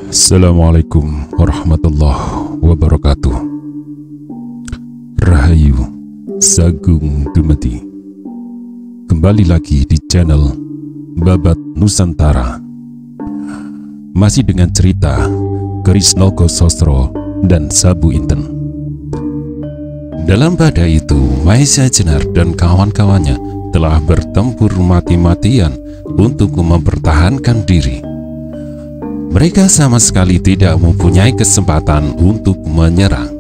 Assalamualaikum warahmatullahi wabarakatuh. Rahayu Sagung Dumadi. Kembali lagi di channel Babat Nusantara. Masih dengan cerita Krisnogo Sosro dan Sabu Inten. Dalam badai itu, Maisa Jenar dan kawan-kawannya telah bertempur mati-matian untuk mempertahankan diri. Mereka sama sekali tidak mempunyai kesempatan untuk menyerang.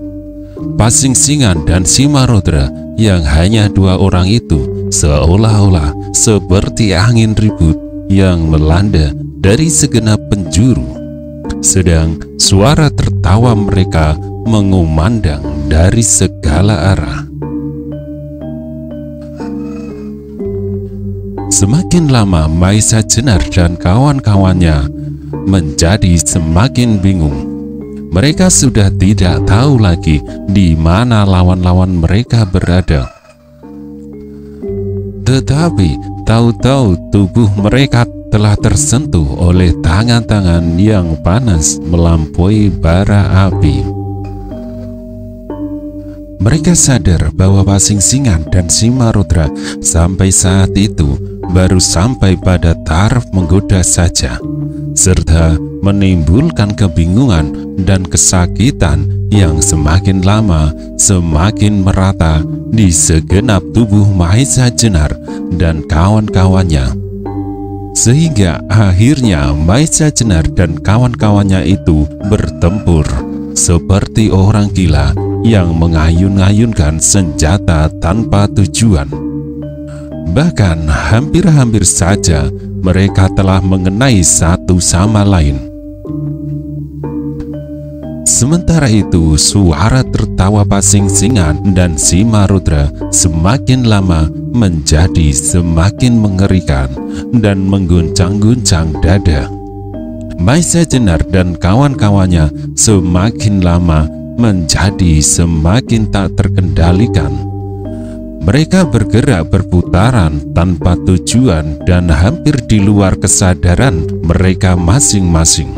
Pasingsingan dan Simarodra yang hanya dua orang itu seolah-olah seperti angin ribut yang melanda dari segenap penjuru. Sedang suara tertawa mereka mengumandang dari segala arah. Semakin lama Maisa Jenar dan kawan-kawannya menjadi semakin bingung. Mereka sudah tidak tahu lagi di mana lawan-lawan mereka berada. Tetapi tahu-tahu tubuh mereka telah tersentuh oleh tangan-tangan yang panas melampaui bara api. Mereka sadar bahwa Pasingsingan dan Simarodra sampai saat itu baru sampai pada taraf menggoda saja, serta menimbulkan kebingungan dan kesakitan yang semakin lama semakin merata di segenap tubuh Maisa Jenar dan kawan-kawannya. Sehingga akhirnya Maisa Jenar dan kawan-kawannya itu bertempur seperti orang gila yang mengayun-ayunkan senjata tanpa tujuan. Bahkan hampir-hampir saja mereka telah mengenai satu sama lain. Sementara itu, suara tertawa Pasingsingan dan Simarodra semakin lama menjadi semakin mengerikan dan mengguncang-guncang dada. Maisa Jenar dan kawan-kawannya semakin lama menjadi semakin tak terkendalikan. Mereka bergerak berputaran tanpa tujuan dan hampir di luar kesadaran mereka masing-masing.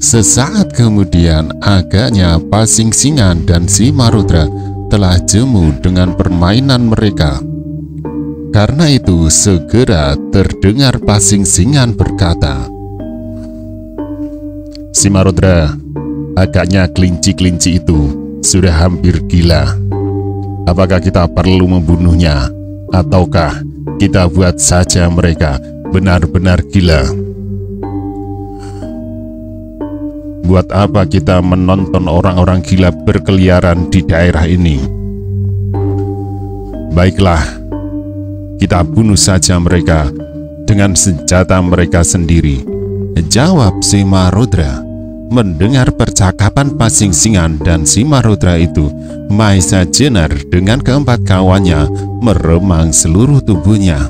Sesaat kemudian agaknya Pasingsingan dan Simarodra telah jemu dengan permainan mereka. Karena itu segera terdengar Pasingsingan berkata, "Simarodra, agaknya kelinci-kelinci itu sudah hampir gila. Apakah kita perlu membunuhnya, ataukah kita buat saja mereka benar-benar gila? Buat apa kita menonton orang-orang gila berkeliaran di daerah ini? Baiklah, kita bunuh saja mereka dengan senjata mereka sendiri," jawab Simarodra. Mendengar percakapan Pasingsingan dan Simarodra itu, Maisa Jenar dengan keempat kawannya meremang seluruh tubuhnya.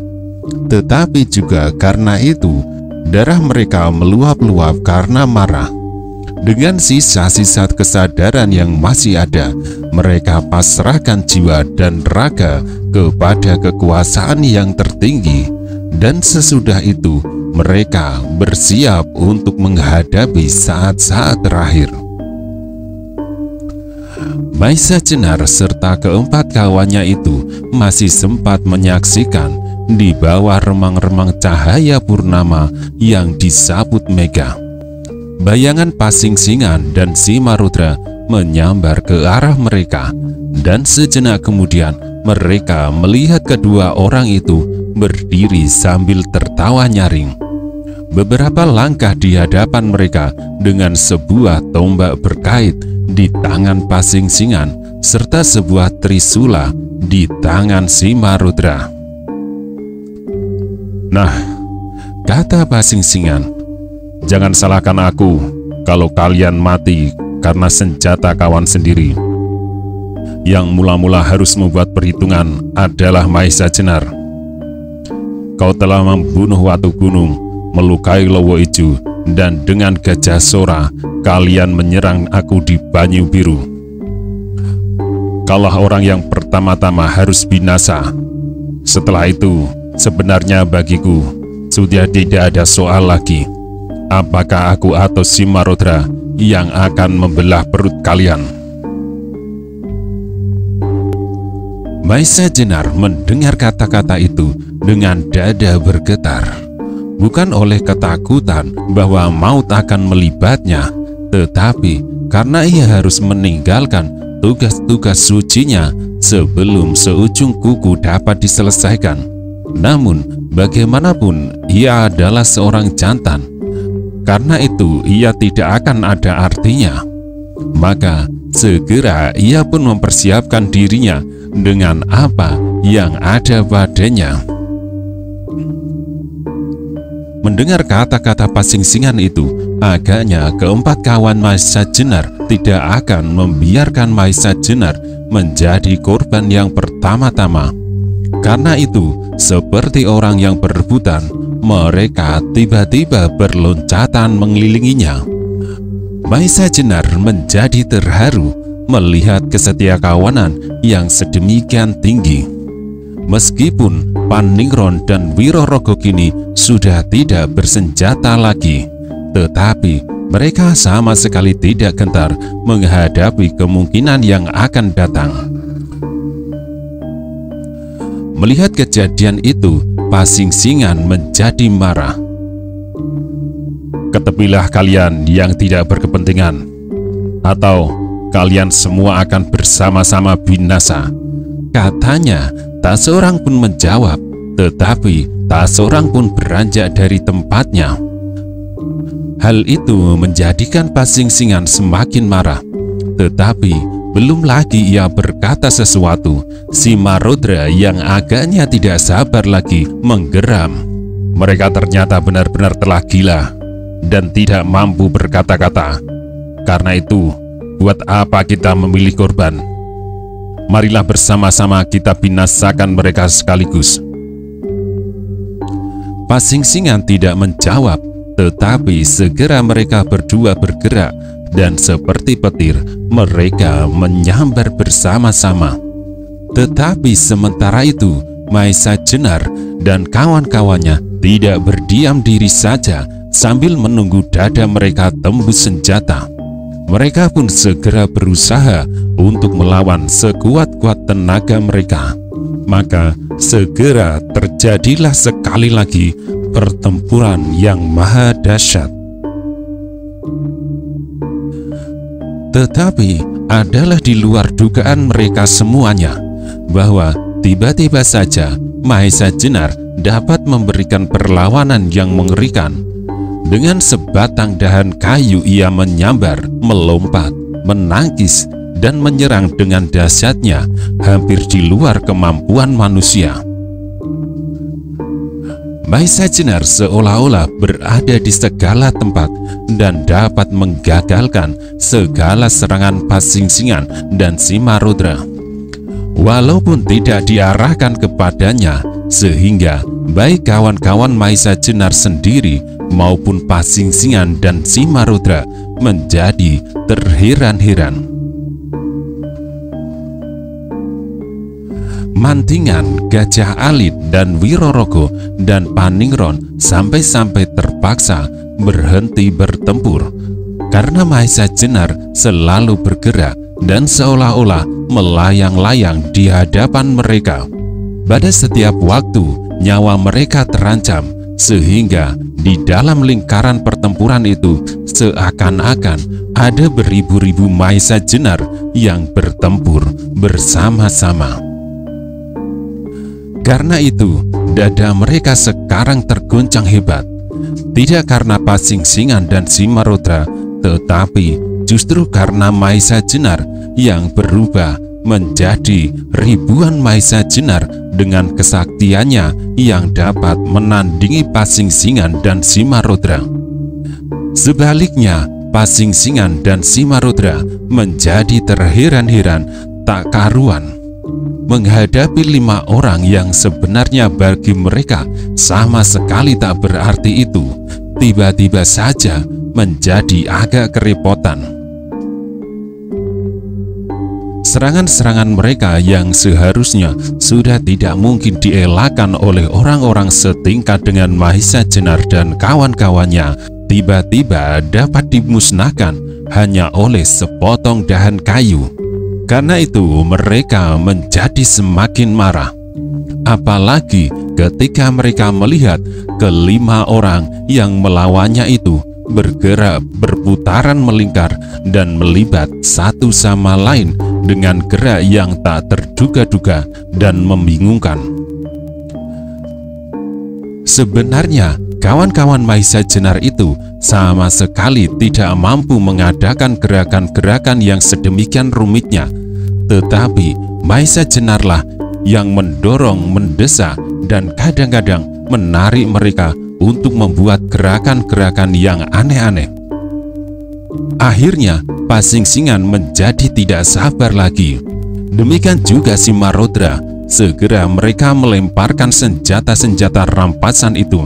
Tetapi juga karena itu, darah mereka meluap-luap karena marah. Dengan sisa-sisa kesadaran yang masih ada, mereka pasrahkan jiwa dan raga kepada kekuasaan yang tertinggi. Dan sesudah itu, mereka bersiap untuk menghadapi saat-saat terakhir. Maisa Jenar serta keempat kawannya itu masih sempat menyaksikan di bawah remang-remang cahaya purnama yang disaput mega. Bayangan Pasingsingan dan Simarodra menyambar ke arah mereka, dan sejenak kemudian mereka melihat kedua orang itu berdiri sambil tertawa nyaring. Beberapa langkah di hadapan mereka dengan sebuah tombak berkait di tangan Pasingsingan serta sebuah trisula di tangan Simarodra. "Nah," kata Pasingsingan, "jangan salahkan aku kalau kalian mati karena senjata kawan sendiri. Yang mula-mula harus membuat perhitungan adalah Maisa Jenar. Kau telah membunuh Watu Gunung, melukai Lowo Ijo, dan dengan Gajah Sora kalian menyerang aku di Banyu Biru. kaulah orang yang pertama-tama harus binasa. Setelah itu, sebenarnya bagiku sudah tidak ada soal lagi. Apakah aku atau Simarodra yang akan membelah perut kalian?" Maisa Jenar mendengar kata-kata itu dengan dada bergetar. Bukan oleh ketakutan bahwa maut akan melibatnya, tetapi karena ia harus meninggalkan tugas-tugas sucinya sebelum seujung kuku dapat diselesaikan. Namun, bagaimanapun ia adalah seorang jantan. Karena itu, ia tidak akan ada artinya. Maka, segera ia pun mempersiapkan dirinya dengan apa yang ada padanya. Mendengar kata-kata pasing-singan itu, agaknya keempat kawan Maisa Jenar tidak akan membiarkan Maisa Jenar menjadi korban yang pertama-tama. Karena itu, seperti orang yang berebutan, mereka tiba-tiba berloncatan mengelilinginya. Maisa Jenar menjadi terharu melihat kesetiakawanan yang sedemikian tinggi. Meskipun Paningron dan Wirorogo kini sudah tidak bersenjata lagi, tetapi mereka sama sekali tidak gentar menghadapi kemungkinan yang akan datang. Melihat kejadian itu, Pasing-singan menjadi marah. "Ketepilah kalian yang tidak berkepentingan, atau kalian semua akan bersama-sama binasa," katanya. Tak seorang pun menjawab, tetapi tak seorang pun beranjak dari tempatnya. Hal itu menjadikan Pasing-singan semakin marah. Tetapi belum lagi ia berkata sesuatu, Simarodra yang agaknya tidak sabar lagi menggeram. Mereka ternyata benar-benar telah gila dan tidak mampu berkata-kata. Karena itu, buat apa kita memilih korban? Marilah bersama-sama kita binasakan mereka sekaligus. Pasing-singan tidak menjawab, tetapi segera mereka berdua bergerak dan seperti petir mereka menyambar bersama-sama. Tetapi sementara itu, Maisa Jenar dan kawan-kawannya tidak berdiam diri saja sambil menunggu dada mereka tembus senjata. Mereka pun segera berusaha untuk melawan sekuat-kuat tenaga mereka. Maka segera terjadilah sekali lagi pertempuran yang maha dahsyat. Tetapi adalah di luar dugaan mereka semuanya, bahwa tiba-tiba saja Maisa Jenar dapat memberikan perlawanan yang mengerikan. Dengan sebatang dahan kayu ia menyambar, melompat, menangkis, dan menyerang dengan dahsyatnya hampir di luar kemampuan manusia. Maisa Jenar seolah-olah berada di segala tempat dan dapat menggagalkan segala serangan Pasing-singan dan Simarodra. Walaupun tidak diarahkan kepadanya, sehingga baik kawan-kawan Maisa Jenar sendiri maupun Pasing-singan dan Simarodra menjadi terheran-heran. Mantingan, Gajah Alit, dan Wirorogo dan Paningron sampai-sampai terpaksa berhenti bertempur karena Maisa Jenar selalu bergerak dan seolah-olah melayang-layang di hadapan mereka. Pada setiap waktu nyawa mereka terancam, sehingga di dalam lingkaran pertempuran itu seakan-akan ada beribu-ribu Maisa Jenar yang bertempur bersama-sama. Karena itu, dada mereka sekarang tergoncang hebat. Tidak karena Pasing-singan dan Simarodra, tetapi justru karena Maisa Jenar yang berubah menjadi ribuan Maisa Jenar dengan kesaktiannya yang dapat menandingi Pasing-singan dan Simarodra. Sebaliknya, Pasing-singan dan Simarodra menjadi terheran-heran tak karuan menghadapi 5 orang yang sebenarnya bagi mereka sama sekali tak berarti itu. Tiba-tiba saja menjadi agak kerepotan. Serangan-serangan mereka yang seharusnya sudah tidak mungkin dielakkan oleh orang-orang setingkat dengan Mahisa Jenar dan kawan-kawannya, tiba-tiba dapat dimusnahkan hanya oleh sepotong dahan kayu. Karena itu mereka menjadi semakin marah. Apalagi ketika mereka melihat kelima orang yang melawannya itu bergerak berputaran melingkar dan melibat satu sama lain dengan gerak yang tak terduga-duga dan membingungkan. Sebenarnya kawan-kawan Mahisa Jenar itu sama sekali tidak mampu mengadakan gerakan-gerakan yang sedemikian rumitnya, tetapi Mahisa Jenarlah yang mendorong, mendesak, dan kadang-kadang menarik mereka untuk membuat gerakan-gerakan yang aneh-aneh. Akhirnya Pasingsingan menjadi tidak sabar lagi. Demikian juga Simarodra. Segera mereka melemparkan senjata-senjata rampasan itu.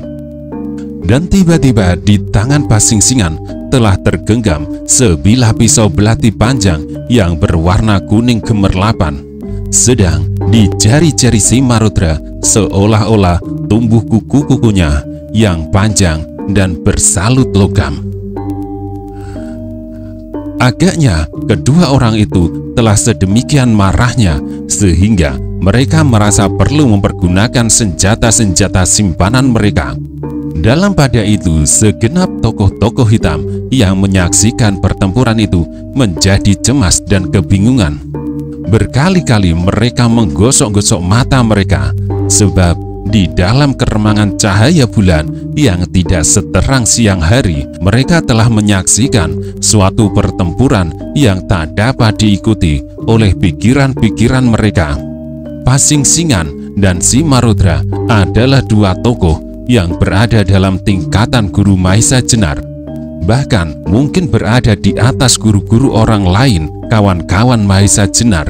Dan tiba-tiba di tangan Pasingsingan telah tergenggam sebilah pisau belati panjang yang berwarna kuning gemerlapan. Sedang di jari-jari Simarodra seolah-olah tumbuh kuku-kukunya yang panjang dan bersalut logam. Agaknya kedua orang itu telah sedemikian marahnya sehingga mereka merasa perlu mempergunakan senjata-senjata simpanan mereka. Dalam pada itu, segenap tokoh-tokoh hitam yang menyaksikan pertempuran itu menjadi cemas dan kebingungan. Berkali-kali mereka menggosok-gosok mata mereka, sebab di dalam keremangan cahaya bulan yang tidak seterang siang hari, mereka telah menyaksikan suatu pertempuran yang tak dapat diikuti oleh pikiran-pikiran mereka. Pasingsingan dan Simarodra adalah dua tokoh yang berada dalam tingkatan guru Mahisa Jenar, bahkan mungkin berada di atas guru-guru orang lain, kawan-kawan Mahisa Jenar.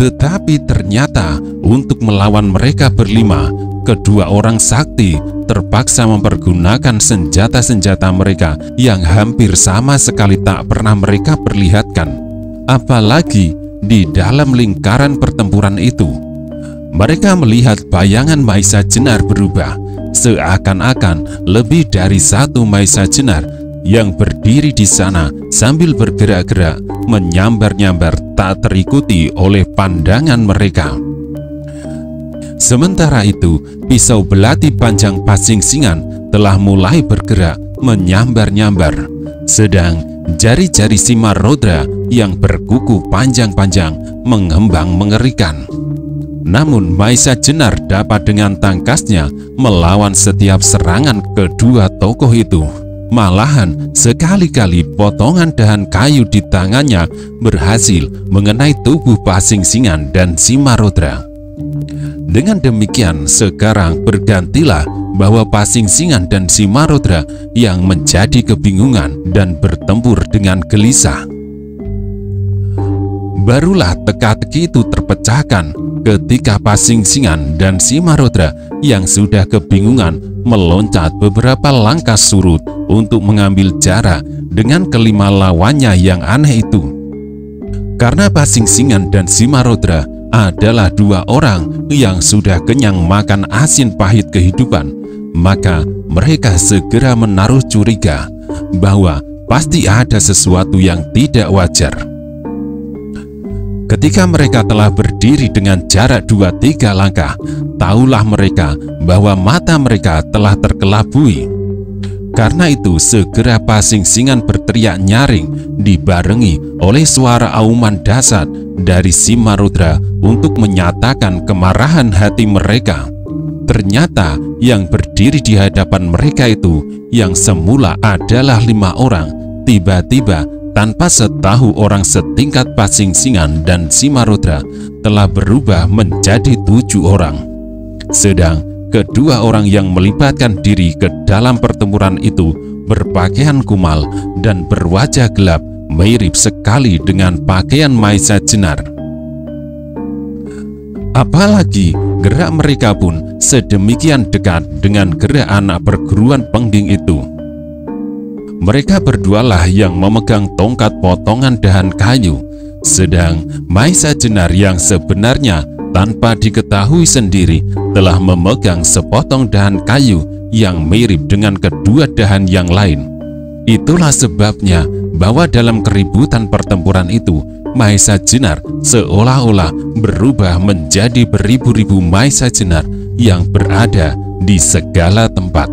Tetapi ternyata untuk melawan mereka berlima, kedua orang sakti terpaksa mempergunakan senjata-senjata mereka yang hampir sama sekali tak pernah mereka perlihatkan. Apalagi di dalam lingkaran pertempuran itu, mereka melihat bayangan Mahisa Jenar berubah, seakan-akan lebih dari satu Mahisa Jenar yang berdiri di sana sambil bergerak-gerak, menyambar-nyambar tak terikuti oleh pandangan mereka. Sementara itu, pisau belati panjang Pasingsingan telah mulai bergerak menyambar-nyambar, sedang jari-jari Simarodra yang berkuku panjang-panjang mengembang mengerikan. Namun Mahisa Jenar dapat dengan tangkasnya melawan setiap serangan kedua tokoh itu. Malahan sekali-kali potongan dahan kayu di tangannya berhasil mengenai tubuh Pasingsingan dan Simarodra. Dengan demikian sekarang bergantilah bahwa Pasingsingan dan Simarodra yang menjadi kebingungan dan bertempur dengan gelisah. Barulah teka-teki itu terpecahkan ketika Pasingsingan dan Simarodra yang sudah kebingungan meloncat beberapa langkah surut untuk mengambil jarak dengan kelima lawannya yang aneh itu. Karena Pasingsingan dan Simarodra adalah dua orang yang sudah kenyang makan asin pahit kehidupan, maka mereka segera menaruh curiga bahwa pasti ada sesuatu yang tidak wajar. Ketika mereka telah berdiri dengan jarak 2-3 langkah, tahulah mereka bahwa mata mereka telah terkelabui. Karena itu segera Pasingsingan berteriak nyaring dibarengi oleh suara auman dahsyat dari Simarodra untuk menyatakan kemarahan hati mereka. Ternyata yang berdiri di hadapan mereka itu yang semula adalah 5 orang, tiba-tiba tanpa setahu orang setingkat Pasingsingan dan Simarodra telah berubah menjadi 7 orang. Sedang kedua orang yang melibatkan diri ke dalam pertempuran itu berpakaian kumal dan berwajah gelap, mirip sekali dengan pakaian Mahisa Jenar. Apalagi gerak mereka pun sedemikian dekat dengan gerak anak perguruan pengging itu. Mereka berdualah yang memegang tongkat potongan dahan kayu, Sedang Maisa Jenar yang sebenarnya tanpa diketahui sendiri telah memegang sepotong dahan kayu yang mirip dengan kedua dahan yang lain. Itulah sebabnya bahwa dalam keributan pertempuran itu, Maisa Jenar seolah-olah berubah menjadi beribu-ribu Maisa Jenar yang berada di segala tempat.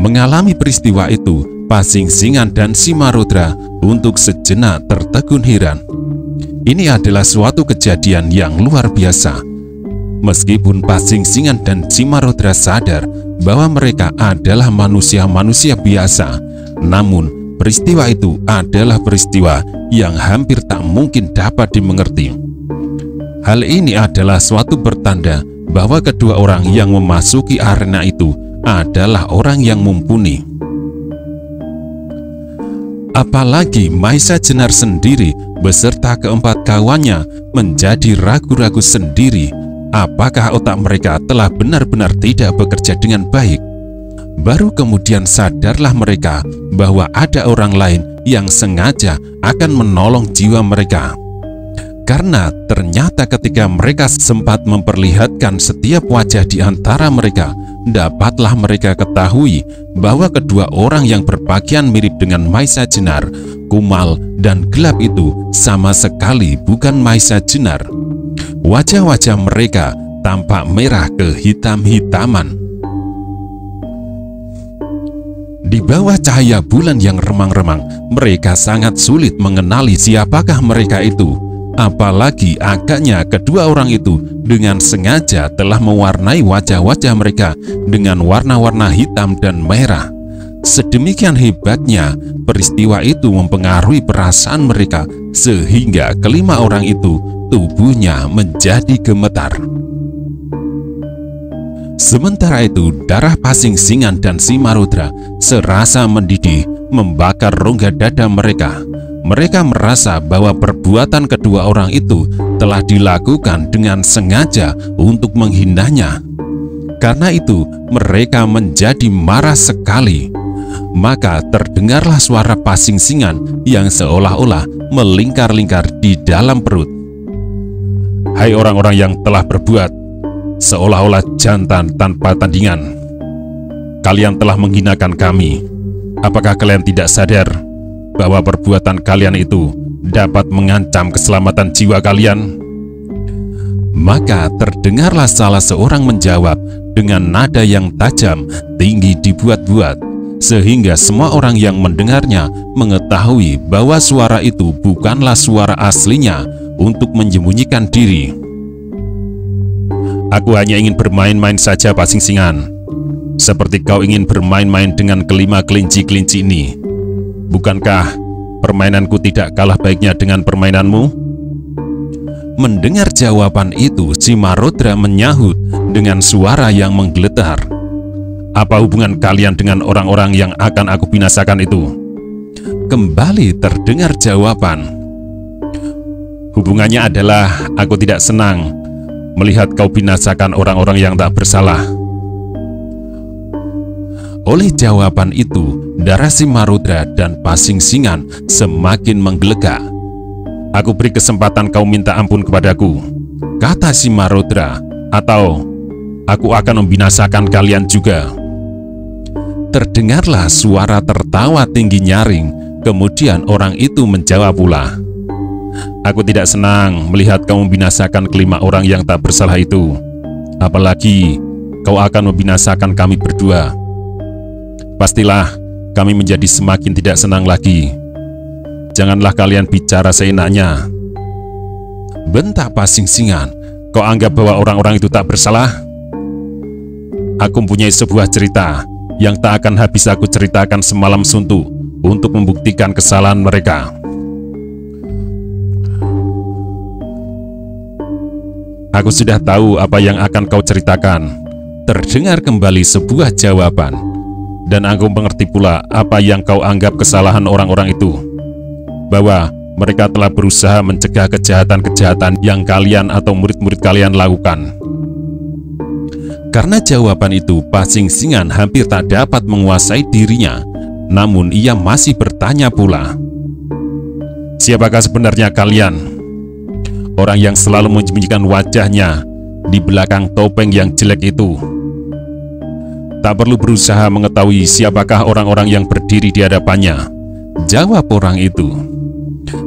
Mengalami peristiwa itu, Pasingsingan dan Simarudra untuk sejenak tertegun heran. Ini adalah suatu kejadian yang luar biasa. Meskipun Pasingsingan dan Simarudra sadar bahwa mereka adalah manusia-manusia biasa, namun peristiwa itu adalah peristiwa yang hampir tak mungkin dapat dimengerti. Hal ini adalah suatu pertanda bahwa kedua orang yang memasuki arena itu adalah orang yang mumpuni. Apalagi Maisa Jenar sendiri beserta keempat kawannya menjadi ragu-ragu sendiri apakah otak mereka telah benar-benar tidak bekerja dengan baik. Baru kemudian sadarlah mereka bahwa ada orang lain yang sengaja akan menolong jiwa mereka. Karena ternyata ketika mereka sempat memperlihatkan setiap wajah di antara mereka, dapatlah mereka ketahui bahwa kedua orang yang berpakaian mirip dengan Maisa Jenar, kumal dan gelap itu sama sekali bukan Maisa Jenar. Wajah-wajah mereka tampak merah kehitam-hitaman. Di bawah cahaya bulan yang remang-remang, mereka sangat sulit mengenali siapakah mereka itu. Apalagi agaknya kedua orang itu dengan sengaja telah mewarnai wajah-wajah mereka dengan warna-warna hitam dan merah. Sedemikian hebatnya peristiwa itu mempengaruhi perasaan mereka sehingga kelima orang itu tubuhnya menjadi gemetar. Sementara itu darah Pasingsingan dan Simarudra serasa mendidih membakar rongga dada mereka. Mereka merasa bahwa perbuatan kedua orang itu telah dilakukan dengan sengaja untuk menghinanya. Karena itu mereka menjadi marah sekali. Maka terdengarlah suara Pasingsingan yang seolah-olah melingkar-lingkar di dalam perut. Hai orang-orang yang telah berbuat seolah-olah jantan tanpa tandingan, kalian telah menghinakan kami. Apakah kalian tidak sadar bahwa perbuatan kalian itu dapat mengancam keselamatan jiwa kalian? Maka terdengarlah salah seorang menjawab dengan nada yang tajam, tinggi dibuat-buat, sehingga semua orang yang mendengarnya mengetahui bahwa suara itu bukanlah suara aslinya untuk menyembunyikan diri. Aku hanya ingin bermain-main saja, Pasingsingan, seperti kau ingin bermain-main dengan kelima kelinci-kelinci ini. Bukankah permainanku tidak kalah baiknya dengan permainanmu? Mendengar jawaban itu, Simarudra menyahut dengan suara yang menggeletar. Apa hubungan kalian dengan orang-orang yang akan aku binasakan itu? Kembali terdengar jawaban. Hubungannya adalah aku tidak senang melihat kau binasakan orang-orang yang tak bersalah. Oleh jawaban itu, darah Simarudra dan Pasingsingan semakin menggelegak. Aku beri kesempatan kau minta ampun kepadaku, kata Simarudra, atau aku akan membinasakan kalian juga. Terdengarlah suara tertawa tinggi nyaring. Kemudian orang itu menjawab pula, aku tidak senang melihat kau membinasakan kelima orang yang tak bersalah itu. Apalagi kau akan membinasakan kami berdua. Pastilah kami menjadi semakin tidak senang lagi. Janganlah kalian bicara seenaknya, bentak Pasingsingan. Kau anggap bahwa orang-orang itu tak bersalah? Aku mempunyai sebuah cerita yang tak akan habis aku ceritakan semalam suntuk untuk membuktikan kesalahan mereka. Aku sudah tahu apa yang akan kau ceritakan. Terdengar kembali sebuah jawaban. Dan aku mengerti pula apa yang kau anggap kesalahan orang-orang itu, bahwa mereka telah berusaha mencegah kejahatan-kejahatan yang kalian atau murid-murid kalian lakukan. Karena jawaban itu, Pasingsingan hampir tak dapat menguasai dirinya. Namun ia masih bertanya pula, Siapakah sebenarnya kalian? Orang yang selalu menyembunyikan wajahnya di belakang topeng yang jelek itu. Tak perlu berusaha mengetahui siapakah orang-orang yang berdiri di hadapannya, jawab orang itu.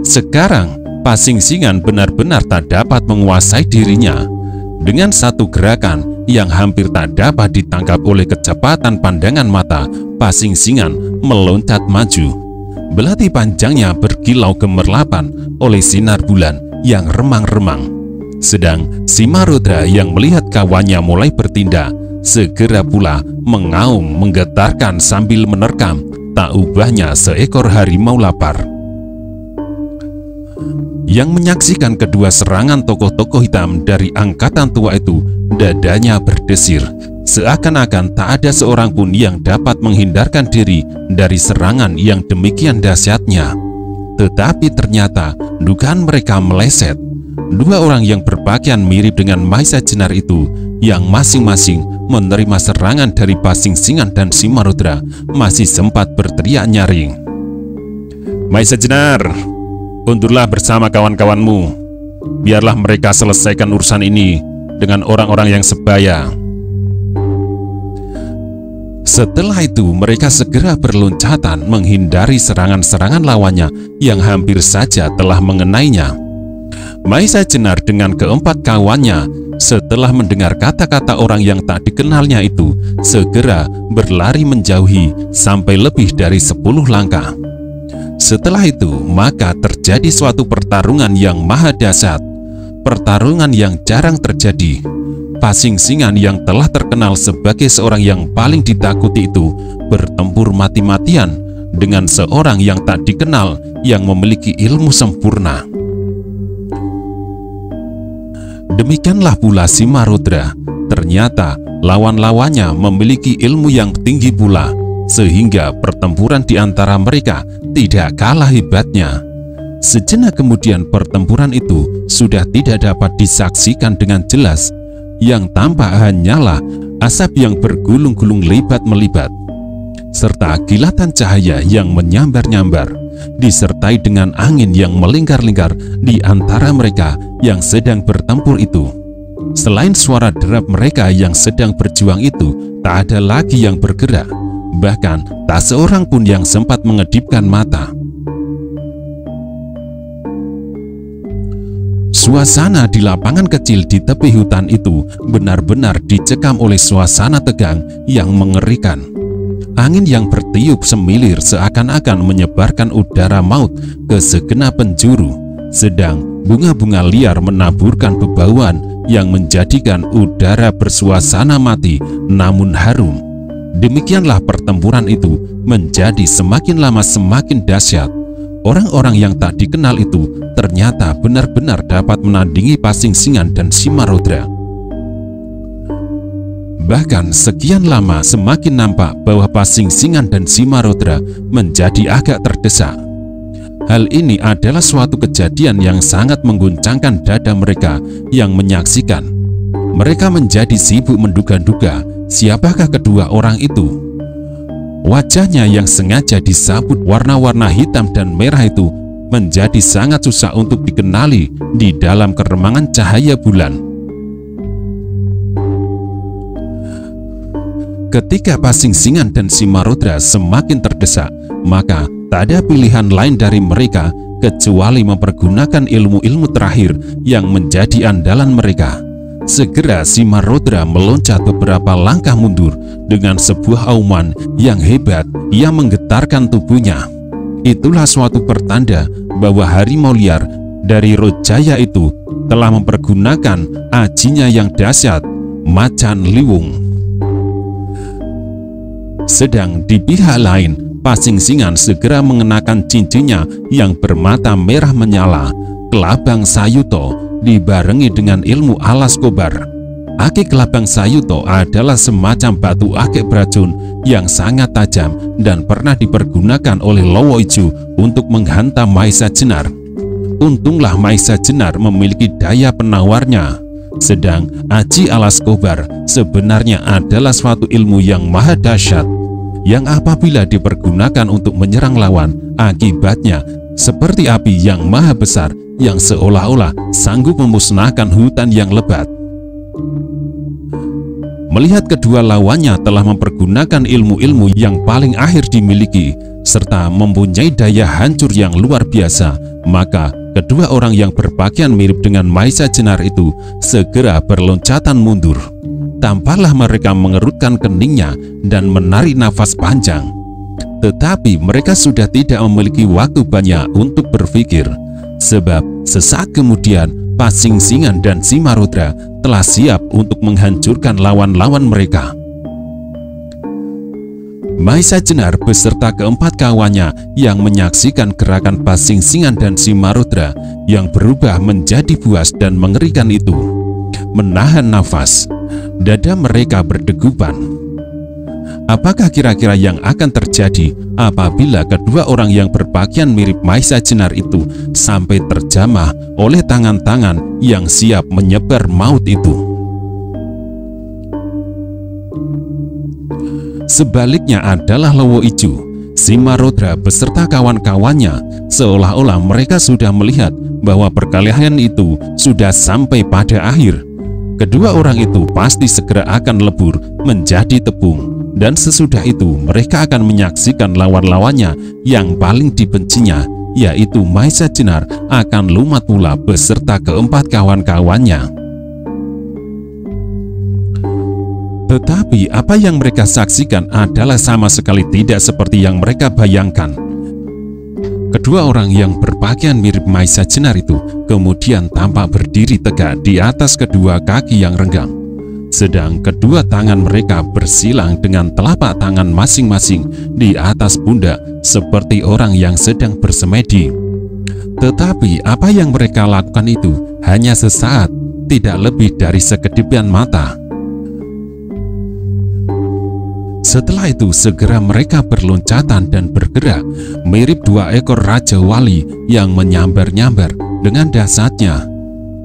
Sekarang Pasingsingan benar-benar tak dapat menguasai dirinya. Dengan satu gerakan yang hampir tak dapat ditangkap oleh kecepatan pandangan mata, Pasingsingan meloncat maju. Belati panjangnya berkilau gemerlapan oleh sinar bulan yang remang-remang. Sedang Simarudra yang melihat kawannya mulai bertindak, segera pula mengaum menggetarkan sambil menerkam, tak ubahnya seekor harimau lapar. Yang menyaksikan kedua serangan tokoh-tokoh hitam dari angkatan tua itu, dadanya berdesir, seakan-akan tak ada seorang pun yang dapat menghindarkan diri dari serangan yang demikian dahsyatnya. Tetapi ternyata dugaan mereka meleset. Dua orang yang berpakaian mirip dengan Mahesa Jenar itu, yang masing-masing menerima serangan dari Pasingsingan dan Simarudra, masih sempat berteriak nyaring. Mahesa Jenar, undurlah bersama kawan-kawanmu. Biarlah mereka selesaikan urusan ini dengan orang-orang yang sebaya. Setelah itu mereka segera berloncatan menghindari serangan-serangan lawannya yang hampir saja telah mengenainya. Mahesa Jenar dengan keempat kawannya setelah mendengar kata-kata orang yang tak dikenalnya itu, segera berlari menjauhi sampai lebih dari 10 langkah. Setelah itu maka terjadi suatu pertarungan yang maha dahsyat, pertarungan yang jarang terjadi. Pasingsingan yang telah terkenal sebagai seorang yang paling ditakuti itu bertempur mati-matian dengan seorang yang tak dikenal yang memiliki ilmu sempurna. Demikianlah pula Simarudra. Ternyata lawan-lawannya memiliki ilmu yang tinggi pula, sehingga pertempuran di antara mereka tidak kalah hebatnya. Sejenak kemudian pertempuran itu sudah tidak dapat disaksikan dengan jelas. Yang tampak hanyalah asap yang bergulung-gulung libat-melibat, serta kilatan cahaya yang menyambar-nyambar, disertai dengan angin yang melingkar-lingkar di antara mereka yang sedang bertempur itu. Selain suara derap mereka yang sedang berjuang itu, tak ada lagi yang bergerak, bahkan tak seorang pun yang sempat mengedipkan mata. Suasana di lapangan kecil di tepi hutan itu benar-benar dicekam oleh suasana tegang yang mengerikan. Angin yang bertiup semilir seakan-akan menyebarkan udara maut ke segenap penjuru, sedang bunga-bunga liar menaburkan bebauan yang menjadikan udara bersuasana mati namun harum. Demikianlah pertempuran itu menjadi semakin lama semakin dahsyat. Orang-orang yang tak dikenal itu ternyata benar-benar dapat menandingi Pasingsingan dan Simarudra. Bahkan sekian lama semakin nampak bahwa Pasingsingan dan Simarudra menjadi agak terdesak. Hal ini adalah suatu kejadian yang sangat mengguncangkan dada mereka yang menyaksikan. Mereka menjadi sibuk menduga-duga siapakah kedua orang itu. Wajahnya yang sengaja disabut warna-warna hitam dan merah itu menjadi sangat susah untuk dikenali di dalam keremangan cahaya bulan. Ketika Pasingsingan dan Simarudra semakin terdesak, maka tak ada pilihan lain dari mereka kecuali mempergunakan ilmu-ilmu terakhir yang menjadi andalan mereka. Segera Simarudra meloncat beberapa langkah mundur dengan sebuah auman yang hebat yang menggetarkan tubuhnya. Itulah suatu pertanda bahwa harimau liar dari Rojaya itu telah mempergunakan ajinya yang dahsyat, Macan Liwung. Sedang di pihak lain, Pasingsingan segera mengenakan cincinnya yang bermata merah menyala, Kelabang Sayuto, dibarengi dengan ilmu alas kobar. Akik Kelabang Sayuto adalah semacam batu akik beracun yang sangat tajam dan pernah dipergunakan oleh Lowo Ijo untuk menghantam Mahesa Jenar. Untunglah Mahesa Jenar memiliki daya penawarnya. Sedang aji alas kobar sebenarnya adalah suatu ilmu yang maha dahsyat, yang apabila dipergunakan untuk menyerang lawan, akibatnya seperti api yang maha besar yang seolah-olah sanggup memusnahkan hutan yang lebat. Melihat kedua lawannya telah mempergunakan ilmu-ilmu yang paling akhir dimiliki serta mempunyai daya hancur yang luar biasa, maka kedua orang yang berpakaian mirip dengan Maisa Jenar itu segera berloncatan mundur. Tampaklah mereka mengerutkan keningnya dan menarik nafas panjang. Tetapi mereka sudah tidak memiliki waktu banyak untuk berpikir, sebab sesaat kemudian Pasingsingan dan Simarudra telah siap untuk menghancurkan lawan-lawan mereka. Maisa Jenar beserta keempat kawannya yang menyaksikan gerakan Pasingsingan dan Simarudra yang berubah menjadi buas dan mengerikan itu menahan nafas. Dada mereka berdegupan. Apakah kira-kira yang akan terjadi apabila kedua orang yang berpakaian mirip Maisa Jenar itu sampai terjamah oleh tangan-tangan yang siap menyebar maut itu? Sebaliknya adalah Lowo Ijo, Simarudra beserta kawan-kawannya, seolah-olah mereka sudah melihat bahwa perkelahian itu sudah sampai pada akhir. Kedua orang itu pasti segera akan lebur menjadi tepung, dan sesudah itu mereka akan menyaksikan lawan-lawannya yang paling dibencinya, yaitu Maisa Jenar, akan lumat pula beserta keempat kawan-kawannya. Tetapi apa yang mereka saksikan adalah sama sekali tidak seperti yang mereka bayangkan. Kedua orang yang berpakaian mirip Maisa Jenar itu kemudian tampak berdiri tegak di atas kedua kaki yang renggang, sedang kedua tangan mereka bersilang dengan telapak tangan masing-masing di atas pundak seperti orang yang sedang bersemedi. Tetapi apa yang mereka lakukan itu hanya sesaat, tidak lebih dari sekedipan mata. Setelah itu segera mereka berloncatan dan bergerak mirip dua ekor Raja Wali yang menyambar-nyambar dengan dahsyatnya.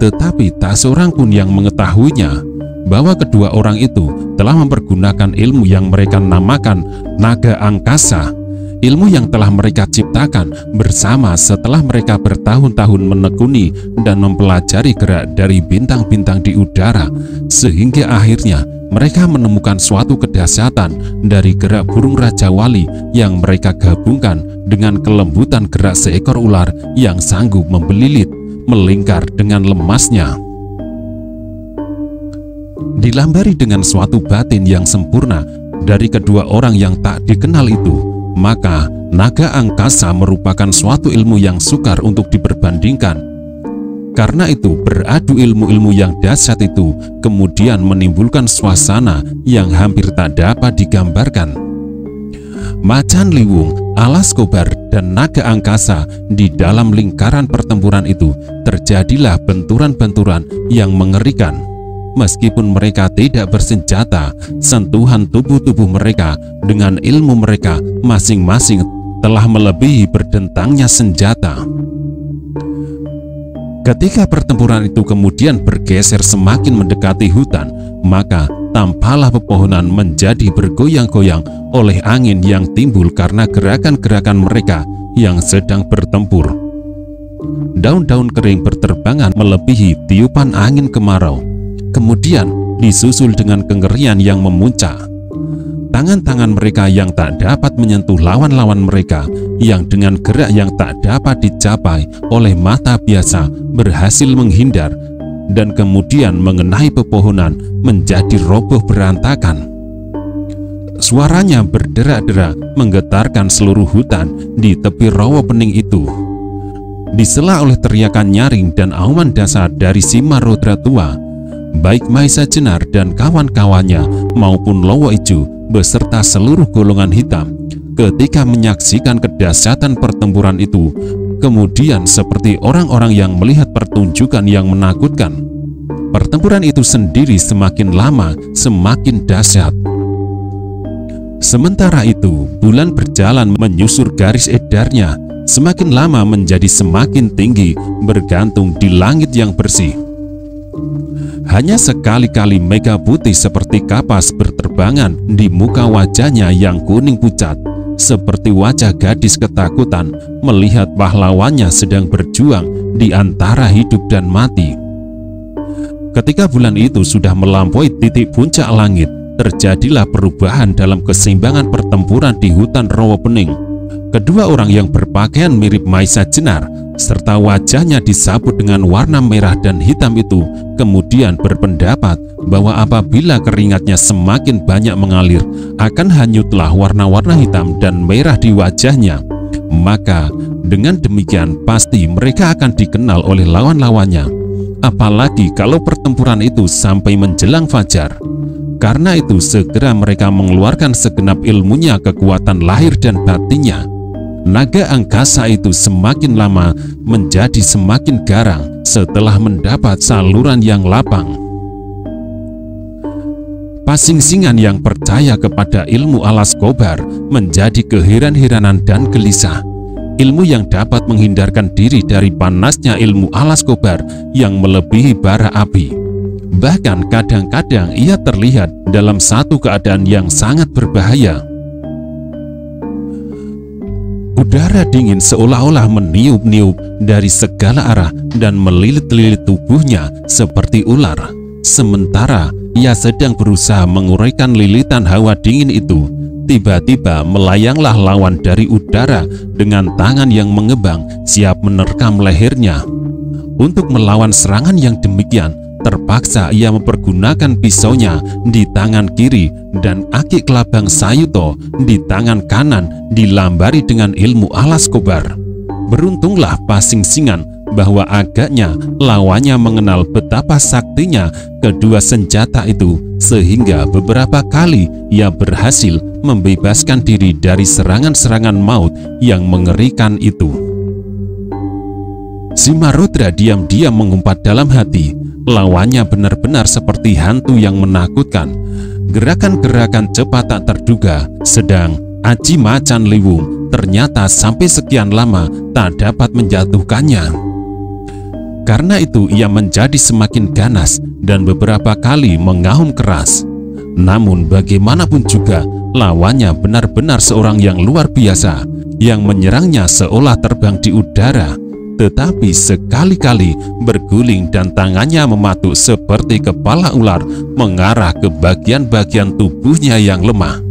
Tetapi tak seorang pun yang mengetahuinya bahwa kedua orang itu telah mempergunakan ilmu yang mereka namakan naga angkasa, ilmu yang telah mereka ciptakan bersama setelah mereka bertahun-tahun menekuni dan mempelajari gerak dari bintang-bintang di udara, sehingga akhirnya mereka menemukan suatu kedahsyatan dari gerak burung Raja Wali yang mereka gabungkan dengan kelembutan gerak seekor ular yang sanggup membelilit, melingkar dengan lemasnya. Dilambari dengan suatu batin yang sempurna dari kedua orang yang tak dikenal itu, maka naga angkasa merupakan suatu ilmu yang sukar untuk diperbandingkan. Karena itu beradu ilmu-ilmu yang dahsyat itu kemudian menimbulkan suasana yang hampir tak dapat digambarkan. Macan Liwung, Alas Kobar, dan naga angkasa di dalam lingkaran pertempuran itu terjadilah benturan-benturan yang mengerikan. Meskipun mereka tidak bersenjata, sentuhan tubuh-tubuh mereka dengan ilmu mereka masing-masing telah melebihi berdentangnya senjata. Ketika pertempuran itu kemudian bergeser semakin mendekati hutan, maka tampaklah pepohonan menjadi bergoyang-goyang oleh angin yang timbul karena gerakan-gerakan mereka yang sedang bertempur. Daun-daun kering berterbangan melebihi tiupan angin kemarau, kemudian disusul dengan kengerian yang memuncak. Tangan-tangan mereka yang tak dapat menyentuh lawan-lawan mereka, yang dengan gerak yang tak dapat dicapai oleh mata biasa, berhasil menghindar dan kemudian mengenai pepohonan menjadi roboh berantakan. Suaranya berderak-derak menggetarkan seluruh hutan di tepi rawa pening itu. Disela oleh teriakan nyaring dan auman dasar dari Simarudra tua, baik Maisa Jenar dan kawan-kawannya maupun Lowo Ijo beserta seluruh golongan hitam ketika menyaksikan kedahsyatan pertempuran itu, kemudian seperti orang-orang yang melihat pertunjukan yang menakutkan. Pertempuran itu sendiri semakin lama semakin dahsyat. Sementara itu bulan berjalan menyusur garis edarnya, semakin lama menjadi semakin tinggi bergantung di langit yang bersih. Hanya sekali-kali mega putih seperti kapas berterbangan di muka wajahnya yang kuning pucat, seperti wajah gadis ketakutan melihat pahlawannya sedang berjuang di antara hidup dan mati. Ketika bulan itu sudah melampaui titik puncak langit, terjadilah perubahan dalam keseimbangan pertempuran di hutan Rawa Pening. Kedua orang yang berpakaian mirip Maisa Jenar serta wajahnya disabut dengan warna merah dan hitam itu kemudian berpendapat bahwa apabila keringatnya semakin banyak mengalir, akan hanyutlah warna-warna hitam dan merah di wajahnya. Maka dengan demikian pasti mereka akan dikenal oleh lawan-lawannya, apalagi kalau pertempuran itu sampai menjelang fajar. Karena itu segera mereka mengeluarkan segenap ilmunya, kekuatan lahir dan batinnya. Naga angkasa itu semakin lama menjadi semakin garang setelah mendapat saluran yang lapang. Pasing-singan yang percaya kepada ilmu alas kobar menjadi keheran-heranan dan gelisah. Ilmu yang dapat menghindarkan diri dari panasnya ilmu alas kobar yang melebihi bara api. Bahkan kadang-kadang ia terlihat dalam satu keadaan yang sangat berbahaya. Udara dingin seolah-olah meniup-niup dari segala arah dan melilit-lilit tubuhnya seperti ular. Sementara ia sedang berusaha menguraikan lilitan hawa dingin itu, tiba-tiba melayanglah lawan dari udara dengan tangan yang mengembang siap menerkam lehernya. Untuk melawan serangan yang demikian, terpaksa ia mempergunakan pisaunya di tangan kiri dan aki kelabang Sayuto di tangan kanan dilambari dengan ilmu alas kobar. Beruntunglah Pasing-singan bahwa agaknya lawannya mengenal betapa saktinya kedua senjata itu, sehingga beberapa kali ia berhasil membebaskan diri dari serangan-serangan maut yang mengerikan itu. Simarudra diam-diam mengumpat dalam hati, lawannya benar-benar seperti hantu yang menakutkan. Gerakan-gerakan cepat tak terduga, sedang Aji Macan Liwung ternyata sampai sekian lama tak dapat menjatuhkannya. Karena itu ia menjadi semakin ganas dan beberapa kali mengahum keras. Namun bagaimanapun juga lawannya benar-benar seorang yang luar biasa, yang menyerangnya seolah terbang di udara, tetapi sekali-kali berguling dan tangannya mematuk seperti kepala ular mengarah ke bagian-bagian tubuhnya yang lemah.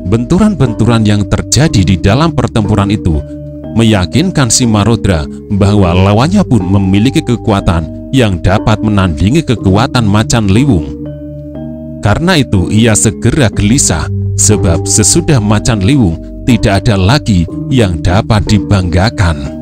Benturan-benturan yang terjadi di dalam pertempuran itu meyakinkan Simarudra bahwa lawannya pun memiliki kekuatan yang dapat menandingi kekuatan Macan Liwung. Karena itu ia segera gelisah, sebab sesudah Macan Liwung tidak ada lagi yang dapat dibanggakan.